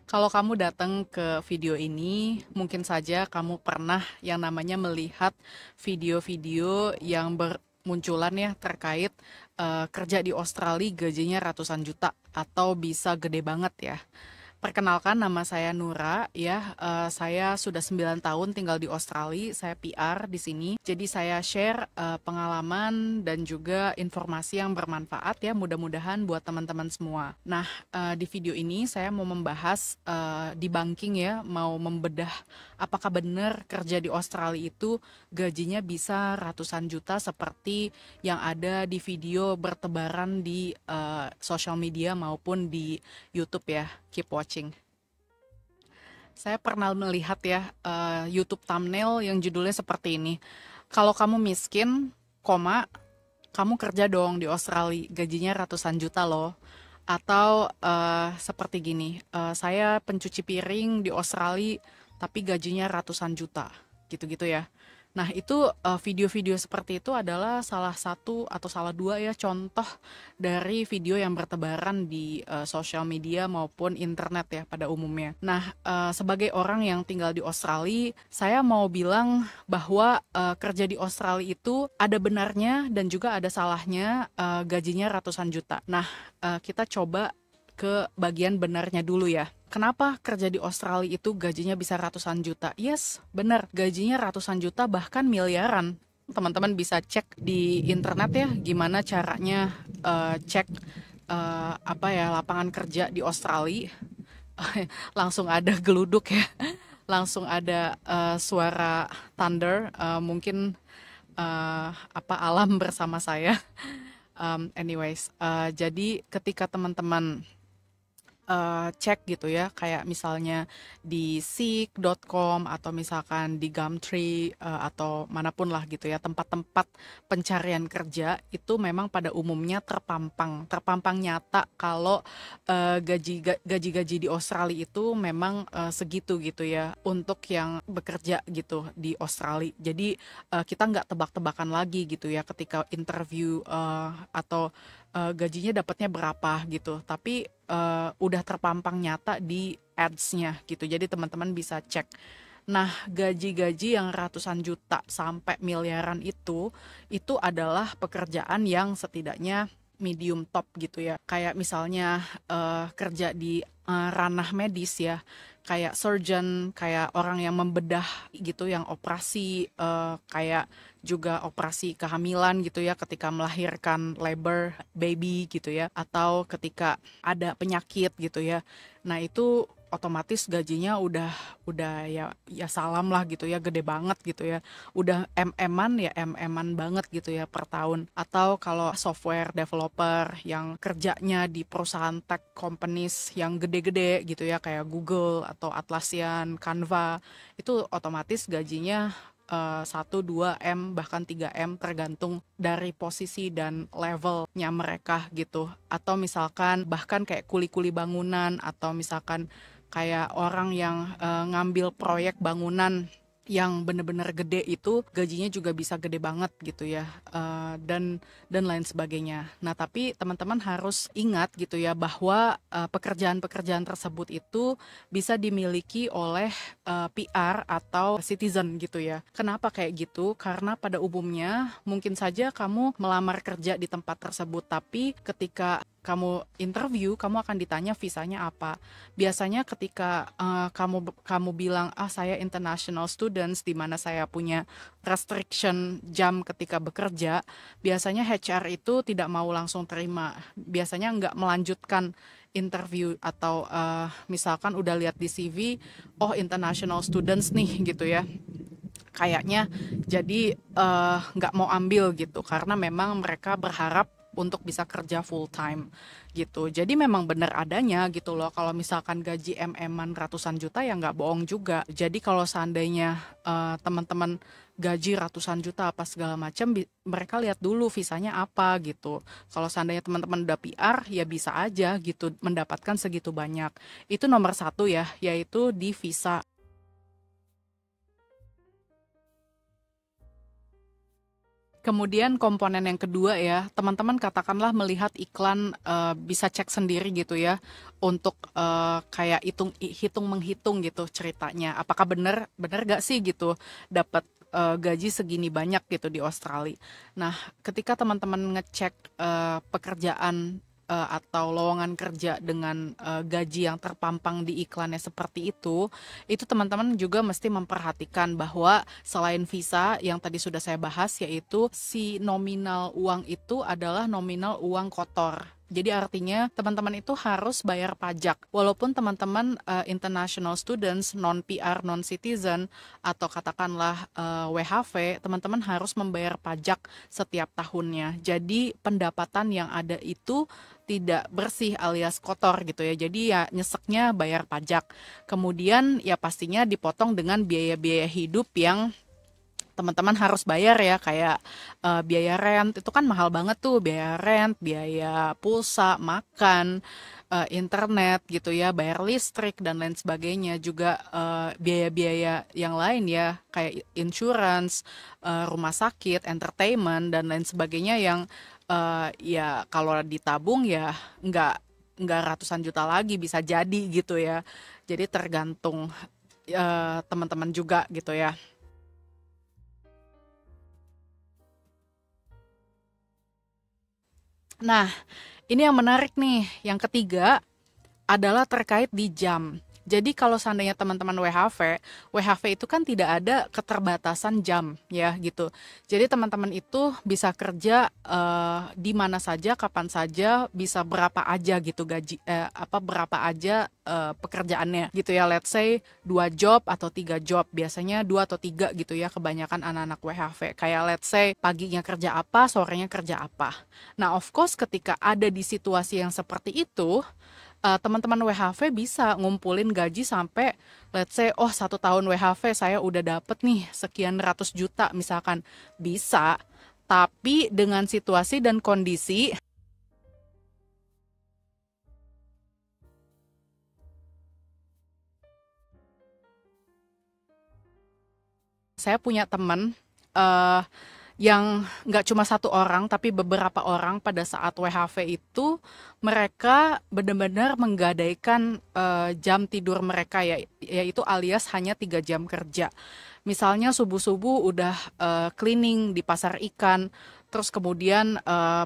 Kalau kamu datang ke video ini, mungkin saja kamu pernah yang namanya melihat video-video yang bermunculan ya terkait kerja di Australia gajinya ratusan juta atau bisa gede banget ya. Perkenalkan, nama saya Nura ya. Saya sudah 9 tahun tinggal di Australia. Saya PR di sini. Jadi saya share pengalaman dan juga informasi yang bermanfaat ya, mudah-mudahan buat teman-teman semua. Nah, di video ini saya mau membahas di banking ya, mau membedah apakah benar kerja di Australia itu gajinya bisa ratusan juta seperti yang ada di video bertebaran di sosial media maupun di YouTube ya. Keep watching. Saya pernah melihat ya YouTube thumbnail yang judulnya seperti ini. Kalau kamu miskin, koma, kamu kerja dong di Australia, gajinya ratusan juta loh. Atau seperti gini, saya pencuci piring di Australia, tapi gajinya ratusan juta, gitu-gitu ya. Nah, itu video-video seperti itu adalah salah satu atau salah dua ya contoh dari video yang bertebaran di sosial media maupun internet ya pada umumnya. Nah, sebagai orang yang tinggal di Australia, saya mau bilang bahwa kerja di Australia itu ada benarnya dan juga ada salahnya, gajinya ratusan juta. Nah, kita coba ke bagian benarnya dulu ya. Kenapa kerja di Australia itu gajinya bisa ratusan juta? Yes, benar. Gajinya ratusan juta bahkan miliaran. Teman-teman bisa cek di internet ya gimana caranya cek apa ya lapangan kerja di Australia. Langsung ada geluduk ya. Langsung ada suara thunder, mungkin apa alam bersama saya. Anyways, jadi ketika teman-teman cek gitu ya, kayak misalnya di seek.com atau misalkan di Gumtree atau manapun lah gitu ya, tempat-tempat pencarian kerja itu memang pada umumnya terpampang nyata kalau gaji-gaji di Australia itu memang segitu gitu ya untuk yang bekerja gitu di Australia. Jadi kita nggak tebak-tebakan lagi gitu ya ketika interview atau gajinya dapatnya berapa gitu, tapi udah terpampang nyata di ads-nya gitu, jadi teman-teman bisa cek. Nah, gaji-gaji yang ratusan juta sampai miliaran itu adalah pekerjaan yang setidaknya medium top gitu ya, kayak misalnya kerja di ranah medis ya, kayak surgeon, kayak orang yang membedah gitu, yang operasi, kayak juga operasi kehamilan gitu ya ketika melahirkan labor baby gitu ya, atau ketika ada penyakit gitu ya. Nah, itu otomatis gajinya udah ya salam lah gitu ya, gede banget gitu ya. Udah MM-an banget gitu ya per tahun. Atau kalau software developer yang kerjanya di perusahaan tech companies yang gede-gede gitu ya kayak Google atau Atlassian, Canva, itu otomatis gajinya 1, 2 M bahkan 3 M tergantung dari posisi dan levelnya mereka gitu. Atau misalkan bahkan kayak kuli-kuli bangunan atau misalkan kayak orang yang ngambil proyek bangunan yang bener-bener gede itu gajinya juga bisa gede banget gitu ya, dan lain sebagainya. Nah, tapi teman-teman harus ingat gitu ya bahwa pekerjaan-pekerjaan tersebut itu bisa dimiliki oleh PR atau citizen gitu ya. Kenapa kayak gitu? Karena pada umumnya mungkin saja kamu melamar kerja di tempat tersebut, tapi ketika kamu interview, kamu akan ditanya visanya apa. Biasanya ketika kamu bilang, saya international students, di mana saya punya restriction jam ketika bekerja, biasanya HR itu tidak mau langsung terima. Biasanya nggak melanjutkan interview atau misalkan udah lihat di CV, oh international students nih gitu ya. Kayaknya jadi nggak mau ambil gitu karena memang mereka berharap untuk bisa kerja full time gitu. Jadi memang benar adanya gitu loh. Kalau misalkan gaji MM-an ratusan juta ya nggak bohong juga. Jadi kalau seandainya teman-teman gaji ratusan juta apa segala macam, mereka lihat dulu visanya apa gitu. Kalau seandainya teman-teman udah PR ya bisa aja gitu mendapatkan segitu banyak. Itu nomor satu ya, yaitu di visa. Kemudian komponen yang kedua ya, teman-teman katakanlah melihat iklan, bisa cek sendiri gitu ya, untuk kayak hitung menghitung gitu ceritanya. Apakah bener bener gak sih gitu dapat gaji segini banyak gitu di Australia. Nah, ketika teman-teman ngecek pekerjaan atau lowongan kerja dengan gaji yang terpampang di iklannya seperti itu teman-teman juga mesti memperhatikan bahwa selain visa yang tadi sudah saya bahas, yaitu si nominal uang itu adalah nominal uang kotor. Jadi artinya teman-teman itu harus bayar pajak. Walaupun teman-teman international students, non-PR, non-citizen, atau katakanlah WHV, teman-teman harus membayar pajak setiap tahunnya. Jadi pendapatan yang ada itu tidak bersih alias kotor gitu ya. Jadi ya nyeseknya bayar pajak. Kemudian ya pastinya dipotong dengan biaya-biaya hidup yang teman-teman harus bayar ya, kayak biaya rent itu kan mahal banget tuh, biaya rent, biaya pulsa, makan, internet gitu ya, bayar listrik dan lain sebagainya, juga biaya-biaya yang lain ya, kayak insurance, rumah sakit, entertainment dan lain sebagainya yang ya kalau ditabung ya nggak ratusan juta lagi, bisa jadi gitu ya. Jadi tergantung teman-teman juga gitu ya. Nah, ini yang menarik nih. Yang ketiga adalah terkait di jam. Jadi kalau seandainya teman-teman WHV itu kan tidak ada keterbatasan jam ya gitu. Jadi teman-teman itu bisa kerja di mana saja, kapan saja, bisa berapa aja gitu berapa aja pekerjaannya gitu ya. Let's say 2 job atau 3 job, biasanya 2 atau 3 gitu ya kebanyakan anak-anak WHV. Kayak let's say paginya kerja apa, sorenya kerja apa. Nah, of course ketika ada di situasi yang seperti itu, teman-teman WHV bisa ngumpulin gaji sampai let's say, oh 1 tahun WHV saya udah dapet nih sekian ratus juta misalkan. Bisa, tapi dengan situasi dan kondisi. Saya punya teman yang nggak cuma 1 orang, tapi beberapa orang pada saat WHV itu, mereka benar-benar menggadaikan jam tidur mereka, yaitu alias hanya 3 jam kerja. Misalnya subuh-subuh udah cleaning di pasar ikan, terus kemudian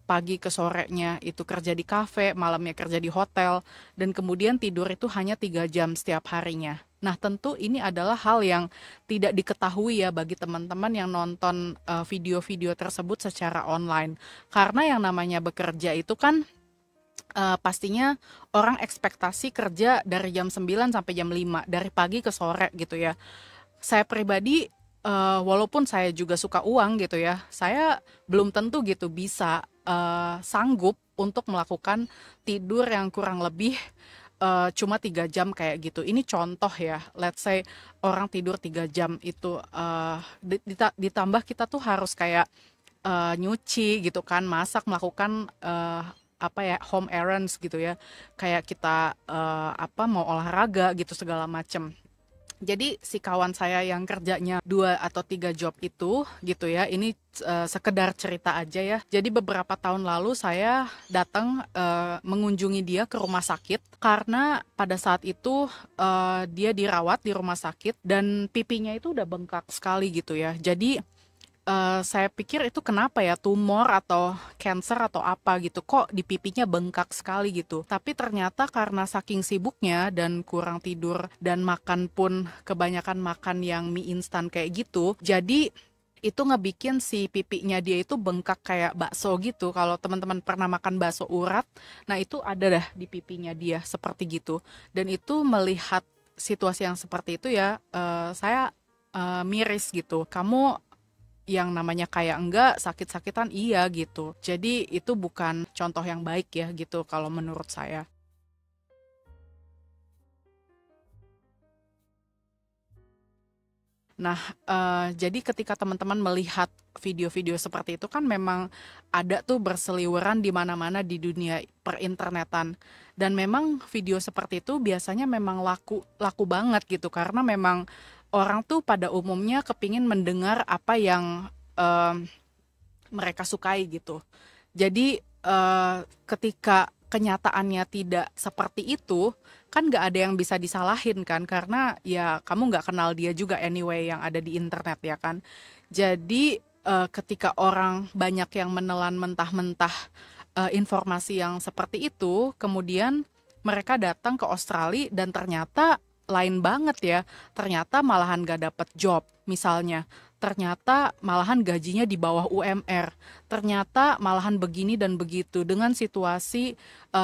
pagi ke sorenya itu kerja di kafe, malamnya kerja di hotel, dan kemudian tidur itu hanya 3 jam setiap harinya. Nah, tentu ini adalah hal yang tidak diketahui ya bagi teman-teman yang nonton video-video tersebut secara online. Karena yang namanya bekerja itu kan pastinya orang ekspektasi kerja dari jam 9 sampai jam 5, dari pagi ke sore gitu ya. Saya pribadi, walaupun saya juga suka uang gitu ya, saya belum tentu gitu bisa sanggup untuk melakukan tidur yang kurang lebih cuma 3 jam kayak gitu. Ini contoh ya, let's say orang tidur 3 jam itu, ditambah kita tuh harus kayak nyuci gitu kan, masak, melakukan home errands gitu ya, kayak kita mau olahraga gitu segala macem. Jadi si kawan saya yang kerjanya 2 atau 3 job itu gitu ya, ini sekedar cerita aja ya. Jadi beberapa tahun lalu saya datang mengunjungi dia ke rumah sakit karena pada saat itu dia dirawat di rumah sakit dan pipinya itu udah bengkak sekali gitu ya. Jadi saya pikir itu kenapa ya, tumor atau cancer atau apa gitu, kok di pipinya bengkak sekali gitu. Tapi ternyata karena saking sibuknya dan kurang tidur dan makan pun kebanyakan makan yang mie instan kayak gitu, jadi itu ngebikin si pipinya dia itu bengkak kayak bakso gitu. Kalau teman-teman pernah makan bakso urat, nah itu ada dah di pipinya dia seperti gitu. Dan itu melihat situasi yang seperti itu ya, saya miris gitu. Kamu yang namanya kayak enggak, sakit-sakitan iya gitu. Jadi itu bukan contoh yang baik ya gitu kalau menurut saya. Nah, jadi ketika teman-teman melihat video-video seperti itu kan memang ada tuh berseliweran di mana-mana di dunia perinternetan. Dan memang video seperti itu biasanya memang laku banget gitu karena memang orang tuh pada umumnya kepingin mendengar apa yang mereka sukai gitu. Jadi ketika kenyataannya tidak seperti itu, kan nggak ada yang bisa disalahin kan, karena ya kamu nggak kenal dia juga anyway yang ada di internet ya kan. Jadi ketika orang banyak yang menelan mentah-mentah informasi yang seperti itu, kemudian mereka datang ke Australia dan ternyata lain banget ya. Ternyata malahan gak dapet job misalnya. Ternyata malahan gajinya di bawah UMR. Ternyata malahan begini dan begitu dengan situasi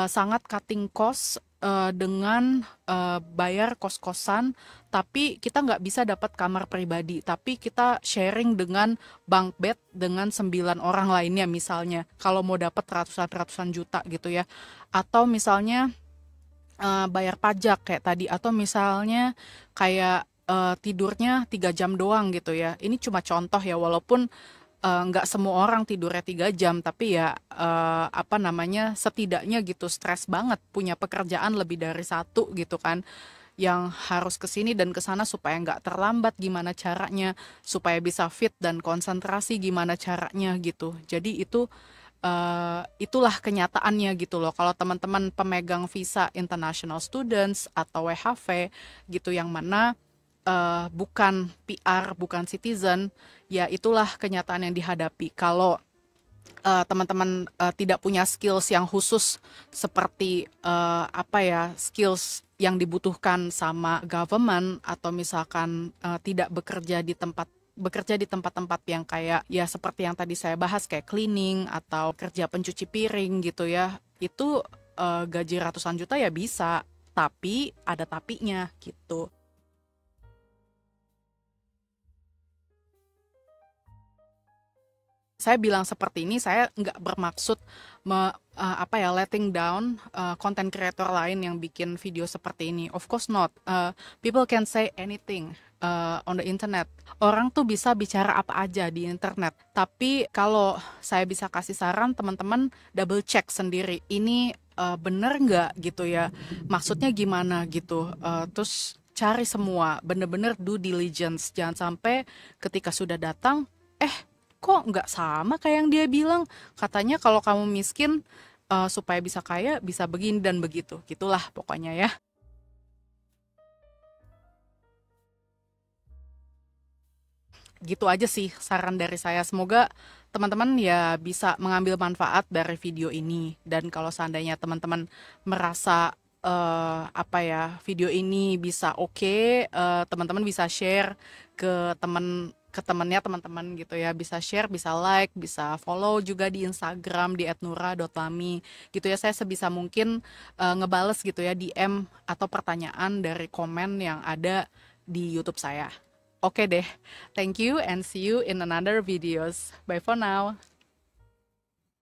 sangat cutting cost dengan bayar kos-kosan, tapi kita nggak bisa dapat kamar pribadi, tapi kita sharing dengan bunk bed dengan 9 orang lainnya misalnya, kalau mau dapat ratusan juta gitu ya. Atau misalnya bayar pajak kayak tadi, atau misalnya kayak tidurnya 3 jam doang gitu ya. Ini cuma contoh ya, walaupun nggak semua orang tidurnya 3 jam, tapi ya apa namanya, setidaknya gitu stres banget punya pekerjaan lebih dari satu gitu kan, yang harus kesini dan kesana supaya nggak terlambat gimana caranya, supaya bisa fit dan konsentrasi gimana caranya gitu. Jadi itulah kenyataannya gitu loh. Kalau teman-teman pemegang visa international students atau WHV gitu, yang mana bukan PR, bukan citizen, ya itulah kenyataan yang dihadapi. Kalau teman-teman tidak punya skills yang khusus seperti apa ya, skills yang dibutuhkan sama government, atau misalkan tidak bekerja di tempat-tempat yang kayak ya seperti yang tadi saya bahas, kayak cleaning atau kerja pencuci piring gitu ya, itu gaji ratusan juta ya bisa, tapi ada tapinya gitu. Saya bilang seperti ini, saya nggak bermaksud apa ya, letting down content creator lain yang bikin video seperti ini. Of course not. People can say anything on the internet. Orang tuh bisa bicara apa aja di internet. Tapi kalau saya bisa kasih saran, teman-teman double check sendiri. Ini bener nggak gitu ya? Maksudnya gimana gitu? Terus cari semua, bener-bener due diligence. Jangan sampai ketika sudah datang, kok nggak sama kayak yang dia bilang. Katanya kalau kamu miskin supaya bisa kaya bisa begini dan begitu. Gitulah pokoknya ya. Gitu aja sih saran dari saya. Semoga teman-teman ya bisa mengambil manfaat dari video ini. Dan kalau seandainya teman-teman merasa apa ya, video ini bisa oke, teman-teman bisa share ke temennya teman-teman gitu ya, bisa share, bisa like, bisa follow juga di Instagram di @nura.lami gitu ya. Saya sebisa mungkin ngebales gitu ya DM atau pertanyaan dari komen yang ada di YouTube saya. Oke deh, thank you and see you in another videos. Bye for now.